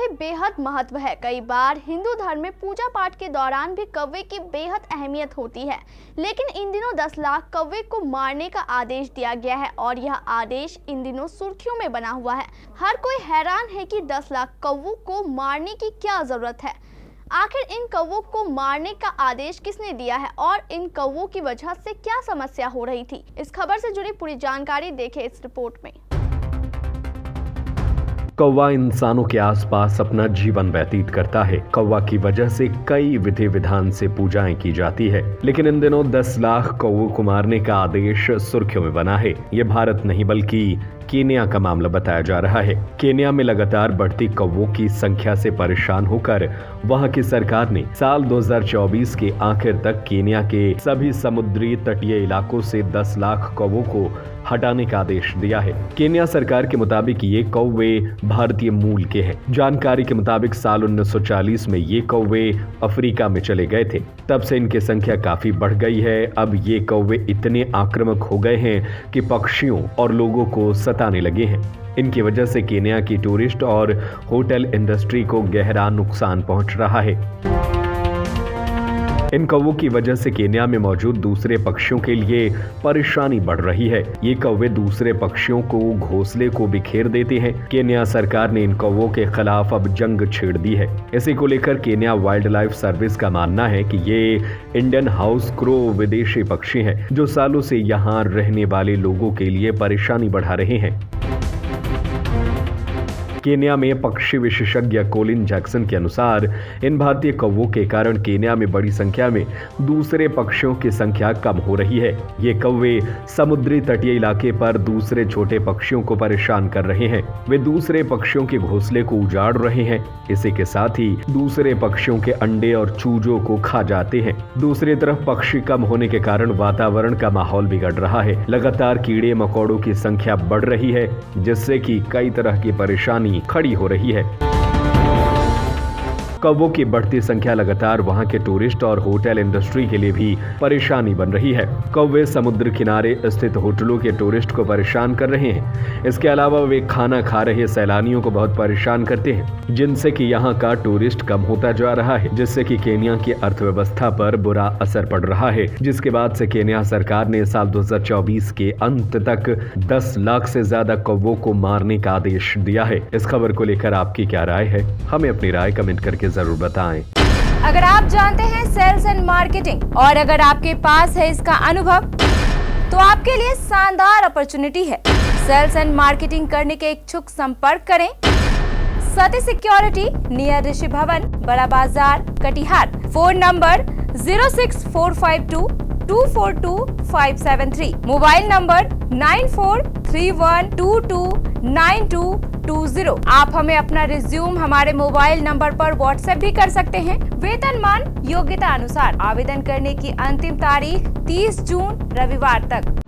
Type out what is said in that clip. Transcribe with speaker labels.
Speaker 1: भी बेहद महत्व है। कई बार हिंदू धर्म में पूजा पाठ के दौरान भी कौवे की बेहद अहमियत होती है, लेकिन इन दिनों 10 लाख कौवे को मारने का आदेश दिया गया है और यह आदेश इन दिनों सुर्खियों में बना हुआ है। हर कोई हैरान है कि 10 लाख कौवों को मारने की क्या जरूरत है। आखिर इन कौवों को मारने का आदेश किसने दिया है और इन कौवों की वजह से क्या समस्या हो रही थी। इस खबर से जुड़ी पूरी जानकारी देखें इस रिपोर्ट में।
Speaker 2: कौवा इंसानों के आसपास अपना जीवन व्यतीत करता है। कौवा की वजह से कई विधि विधान से पूजाएं की जाती है, लेकिन इन दिनों 10 लाख कौवों को मारने का आदेश सुर्खियों में बना है। ये भारत नहीं बल्कि केन्या का मामला बताया जा रहा है। केन्या में लगातार बढ़ती कौवों की संख्या से परेशान होकर वहां की सरकार ने साल 2024 के आखिर तक केन्या के सभी समुद्री तटीय इलाकों से 10 लाख कौवों को हटाने का आदेश दिया है। केन्या सरकार के मुताबिक ये कौवे भारतीय मूल के हैं। जानकारी के मुताबिक साल 1940 में ये कौवे अफ्रीका में चले गए थे। तब से इनकी संख्या काफी बढ़ गई है। अब ये कौवे इतने आक्रामक हो गए हैं कि पक्षियों और लोगों को सताने लगे हैं। इनकी वजह से केन्या की टूरिस्ट और होटल इंडस्ट्री को गहरा नुकसान पहुंच रहा है। इन कौवों की वजह से केन्या में मौजूद दूसरे पक्षियों के लिए परेशानी बढ़ रही है। ये कौवे दूसरे पक्षियों को घोंसले को बिखेर देते हैं। केन्या सरकार ने इन कौवों के खिलाफ अब जंग छेड़ दी है। इसी को लेकर केन्या वाइल्ड लाइफ सर्विस का मानना है कि ये इंडियन हाउस क्रो विदेशी पक्षी हैं, जो सालों से यहाँ रहने वाले लोगों के लिए परेशानी बढ़ा रहे हैं। केन्या में पक्षी विशेषज्ञ कोलिन जैक्सन के अनुसार इन भारतीय कौवों के कारण केन्या में बड़ी संख्या में दूसरे पक्षियों की संख्या कम हो रही है। ये कौवे समुद्री तटीय इलाके पर दूसरे छोटे पक्षियों को परेशान कर रहे हैं। वे दूसरे पक्षियों के घोंसले को उजाड़ रहे हैं। इसी के साथ ही दूसरे पक्षियों के अंडे और चूजों को खा जाते हैं। दूसरी तरफ पक्षी कम होने के कारण वातावरण का माहौल बिगड़ रहा है। लगातार कीड़े मकोड़ों की संख्या बढ़ रही है, जिससे कि कई तरह की परेशानी खड़ी हो रही है। कौवों की बढ़ती संख्या लगातार वहां के टूरिस्ट और होटल इंडस्ट्री के लिए भी परेशानी बन रही है। कौवे समुद्र किनारे स्थित होटलों के टूरिस्ट को परेशान कर रहे हैं। इसके अलावा वे खाना खा रहे सैलानियों को बहुत परेशान करते हैं, जिनसे कि यहाँ का टूरिस्ट कम होता जा रहा है, जिससे कि केन्या की अर्थव्यवस्था पर बुरा असर पड़ रहा है। जिसके बाद से केन्या सरकार ने साल 2024 के अंत तक 10 लाख से ज्यादा कौवों को मारने का आदेश दिया है। इस खबर को लेकर आपकी क्या राय है, हमें अपनी राय कमेंट करके जरूर बताएं।
Speaker 3: अगर आप जानते हैं सेल्स एंड मार्केटिंग और अगर आपके पास है इसका अनुभव, तो आपके लिए शानदार अपॉर्चुनिटी है। सेल्स एंड मार्केटिंग करने के इच्छुक संपर्क करें सती सिक्योरिटी, नियर ऋषि भवन, बड़ा बाजार, Katihar. Phone number 06452242573, mobile number 9431229220। आप हमें अपना रिज्यूम हमारे मोबाइल नंबर पर व्हाट्सएप भी कर सकते हैं। वेतनमान योग्यता अनुसार। आवेदन करने की अंतिम तारीख 30 जून रविवार तक।